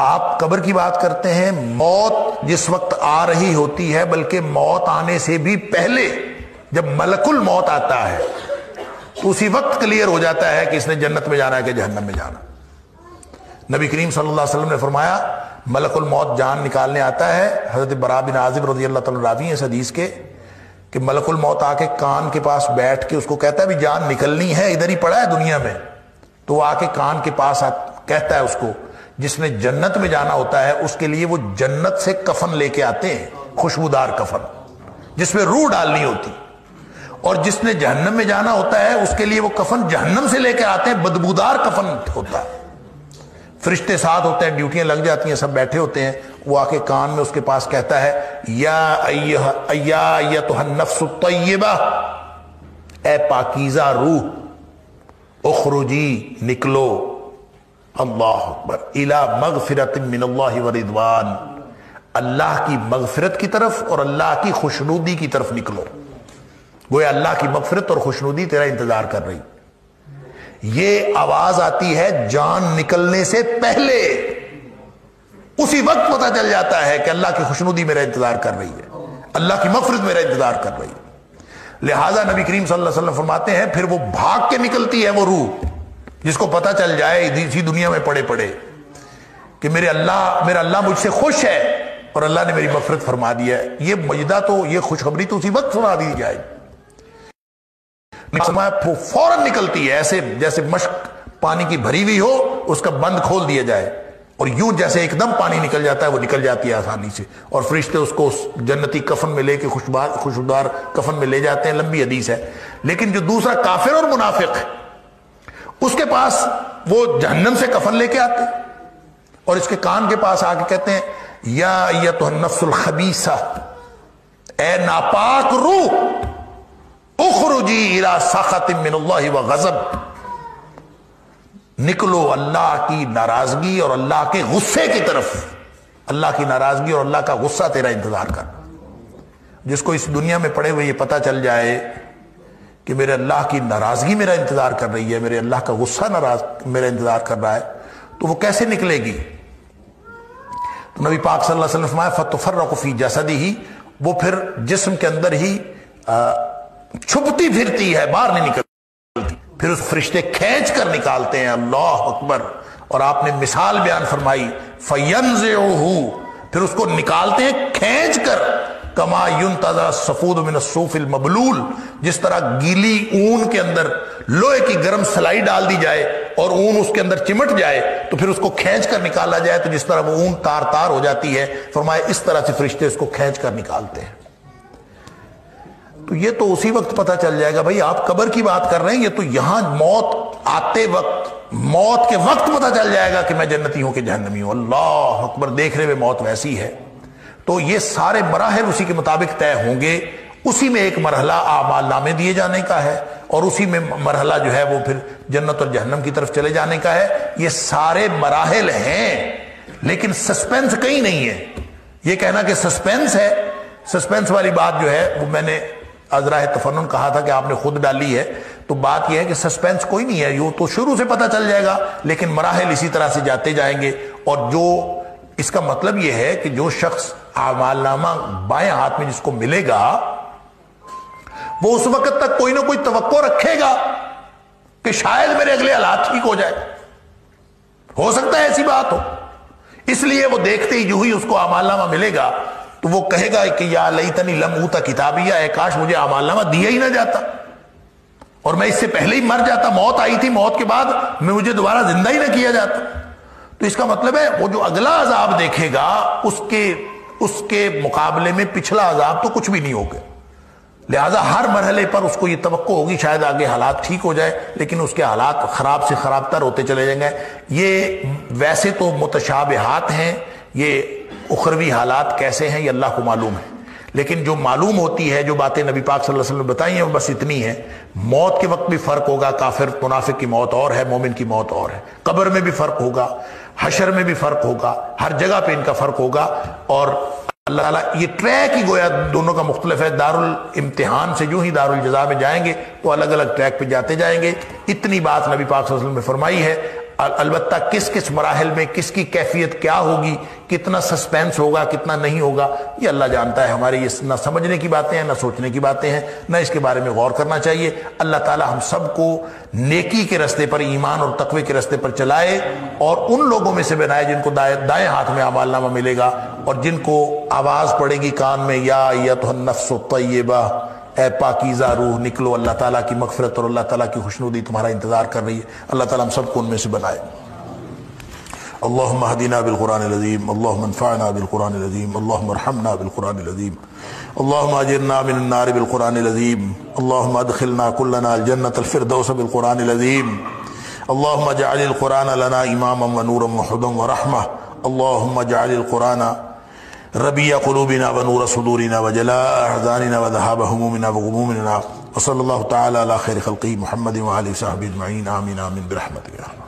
آپ قبر کی بات کرتے ہیں، موت جس وقت آ رہی ہوتی ہے، بلکہ موت آنے سے بھی پہلے جب ملک الموت آتا ہے تو اسی وقت کلیئر ہو جاتا ہے کہ اس نے جنت میں جانا ہے کہ جہنم میں جانا۔ نبی کریم صلی اللہ علیہ وسلم نے فرمایا ملک الموت جان نکالنے آتا ہے، حضرت براء بن عازب رضی اللہ تعالیٰ راوی ہیں اس حدیث کے، کہ ملک الموت آ کے کان کے پاس بیٹھ کے اس کو کہتا ہے بھی جان نکلنی ہے، ادھر ہی پڑا ہے دنیا میں، تو وہ آ کے کان کے پاس کہتا ہے اس کو جس نے جنت میں جانا ہوتا ہے اس کے لیے وہ جنت سے کفن لے کے آتے ہیں، خوشبودار کفن جس میں روح ڈالنی ہوتی، اور جس نے جہنم میں جانا ہوتا ہے اس کے لیے وہ کفن جہنم سے لے کے آتے ہیں، بدبودار کفن ہوتا ہے۔ فرشتے ساتھ ہوتے ہیں، ڈیوٹیاں لگ جاتی ہیں، سب بیٹھے ہوتے ہیں، وہ آ کے کان میں اس کے پاس کہتا ہے یا ایتھا النفس الطیبہ، اے پاکیزہ روح، اخرجی نکلو، اللہ اکبر، الی مغفرۃ من اللہ ورضوان، اللہ کی مغفرت کی طرف اور اللہ کی خوشنودی کی طرف نکلو، گویا اللہ کی مغفرت اور خوشنودی تیرا انتظار کر رہی۔ یہ آواز آتی ہے جان نکلنے سے پہلے، اسی وقت پتہ چل جاتا ہے کہ اللہ کی خوشنودی میرا انتظار کر رہی ہے، اللہ کی مغفرت میرا انتظار کر رہی ہے۔ لہٰذا نبی کریم صلی اللہ علیہ وسلم فرماتے ہیں پھر وہ بھاگ کے نکلتی ہے وہ روح، جس کو پتہ چل جائے اسی دنیا میں پڑے پڑے کہ میرا اللہ مجھ سے خوش ہے اور اللہ نے میری مغفرت فرما دی ہے۔ یہ مجدہ تو، یہ خوشخبری تو اسی وقت سنا دی جائے، فوراً نکلتی ہے، ایسے جیسے مشک پانی کی بھری ہوئی ہو، اس کا بند کھول دیا جائے اور یوں جیسے ایک دم پانی نکل جاتا ہے وہ نکل جاتی ہے آسانی سے، اور فرشتے اس کو اس جنتی کفن میں لے کے خوشبودار کفن میں لے جاتے ہیں۔ لمبی حدیث ہے۔ لیکن جو دوسرا کافر اور منافق ہے اس کے پاس وہ جہنم سے کفن لے کے آتے ہیں اور اس کے کان کے پاس آ کے کہتے ہیں یا ایتھا النفس الخبیثہ، اے ناپاک روح، اخرجی الی سخط من اللہ وغضب، نکلو اللہ کی ناراضگی اور اللہ کے غصے کی طرف، اللہ کی ناراضگی اور اللہ کا غصہ تیرا انتظار کر۔ جس کو اس دنیا میں پڑے ہوئے یہ پتہ چل جائے کہ میرے اللہ کی ناراضگی میرا انتظار کر رہی ہے، میرے اللہ کا غصہ میرا انتظار کر رہا ہے، تو وہ کیسے نکلے گی؟ تو نبی پاک صلی اللہ علیہ وسلم نے فرمایا فتفرق فی جسدہ، وہ پھر جسم کے اندر ہی چھپتی پھرتی ہے، باہر نہیں نکلتی، پھر اس فرشتے کھینچ کر نکالتے ہیں، اللہ اکبر۔ اور آپ نے مثال بیان فرمائی فَيَنزِعُهُ، پھر اس کو نکالتے ہیں کھینچ کر، کما ينتزع الصفود من الصوف المبلول، جس طرح گیلی اون کے اندر لوہے کی گرم سلائی ڈال دی جائے اور اون اس کے اندر چمٹ جائے تو پھر اس کو کھینچ کر نکالا جائے تو جس طرح وہ اون تار تار ہو جاتی ہے، فرمایا اس طرح سے فرشتے اس کو کھینچ کر نکالتے ہیں۔ تو یہ تو اسی وقت پتہ چل جائے گا بھائی، آپ قبر کی بات کر رہے ہیں، یہ تو یہاں موت آتے وقت، موت کے وقت پتہ چل جائے گا کہ میں جنتی ہوں کہ جہنمی ہوں۔ اللہ اکبر، دیکھ رہے ہوئے موت ویسی ہے۔ تو یہ سارے مراحل اسی کے مطابق طے ہوں گے، اسی میں ایک مرحلہ اعمال نامے دیے جانے کا ہے اور اسی میں مرحلہ جو ہے وہ پھر جنت اور جہنم کی طرف چلے جانے کا ہے۔ یہ سارے مراحل ہیں لیکن سسپینس کہیں نہیں ہے۔ یہ کہنا کہ سسپینس ہے، سسپینس والی بات جو ہے وہ میں نے ازراہ تفنن کہا تھا کہ آپ نے خود ڈالی ہے، تو بات یہ ہے کہ سسپینس کوئی نہیں ہے، یوں تو شروع سے پتہ چل جائے گا لیکن مراحل اسی طرح سے جاتے جائیں گے۔ اور جو اس کا مطلب یہ ہے کہ جو شخص اعمال نامہ بائیں ہاتھ میں جس کو ملے گا وہ اس وقت تک کوئی نہ کوئی توقع رکھے گا کہ شاید میرے اگلے حالات ٹھیک ہو جائے، ہو سکتا ہے ایسی بات ہو، اس لیے وہ دیکھتے ہی جو ہی اس کو اعمال نامہ ملے گا تو وہ کہے گا کہ یا لیتنی لم اوت کتابیہ، اے کاش مجھے اعمال نامہ دیا ہی نہ جاتا اور میں اس سے پہلے ہی مر جاتا، موت آئی تھی، موت کے بعد میں مجھے دوبارہ زندہ ہی نہ کیا جاتا۔ تو اس کا مطلب ہے وہ جو اگلا عذاب دیکھے گا اس کے مقابلے میں پچھلا عذاب تو کچھ بھی نہیں ہوگا، لہذا ہر مرحلے پر اس کو یہ توقع ہوگی شاید آگے حالات ٹھیک ہو جائے، لیکن اس کے حالات خراب سے خراب تر ہوتے چلے جائیں گے۔ یہ ویسے تو متشابہات ہیں، یہ اخروی حالات کیسے ہیں یہ اللہ کو معلوم ہے، لیکن جو معلوم ہوتی ہے، جو باتیں نبی پاک صلی اللہ علیہ وسلم نے بتائی ہیں وہ بس اتنی ہیں۔ موت کے وقت بھی فرق ہوگا، کافر منافق کی موت اور ہے، مومن کی موت اور ہے، قبر میں بھی فرق ہوگا، حشر میں بھی فرق ہوگا، ہر جگہ پہ ان کا فرق ہوگا۔ اور اللہ تعالیٰ یہ ٹریک ہی گویا دونوں کا مختلف ہے، دارالامتحان سے جو ہی دارالجزا میں جائیں گے تو الگ الگ ٹریک پہ جاتے جائیں گے۔ اتنی بات نبی پاک صلی اللہ علیہ وسلم نے فرمائی ہے۔ البتہ کس کس مراحل میں کس کی کیفیت کیا ہوگی، کتنا سسپینس ہوگا، کتنا نہیں ہوگا، یہ اللہ جانتا ہے۔ ہمارے یہ نہ سمجھنے کی باتیں ہیں، نہ سوچنے کی باتیں ہیں، نہ اس کے بارے میں غور کرنا چاہیے۔ اللہ تعالی ہم سب کو نیکی کے راستے پر، ایمان اور تقوی کے راستے پر چلائے، اور ان لوگوں میں سے بنائے جن کو دائیں ہاتھ میں اعمال نامہ ملے گا، اور جن کو آواز پڑے گی کان میں، یا ایتھا النفس الطیبہ، اے پاکیزہ روح نکلو، اللہ تعالیٰ کی مغفرت اور اللہ تعالیٰ کی خوشنودی تمہارا انتظار کر رہی ہے۔ اللہ تعالیٰ ہم سب کو ان میں سے بنائے۔ اللہم اہدنا بالقرآن العظیم، اللہم انفعنا بالقرآن العظیم، اللہم ارحمنا بالقرآن العظیم، اللہم اجرنا من النار بالقرآن العظیم، اللہم ادخلنا کلنا الجنة الفردوس بالقرآن العظیم، اللہم اجعل القرآن لنا اماما ونورا وہدى ورحمة، اللہم اجعل القرآن ربیع قلوبنا ونور صدورنا وجلاء احزاننا وذهاب همومنا وغمومنا، وصلی اللہ تعالی علی خیر خلقہ محمد وآلہ وصحبہ اجمعین، آمین آمین برحمتک۔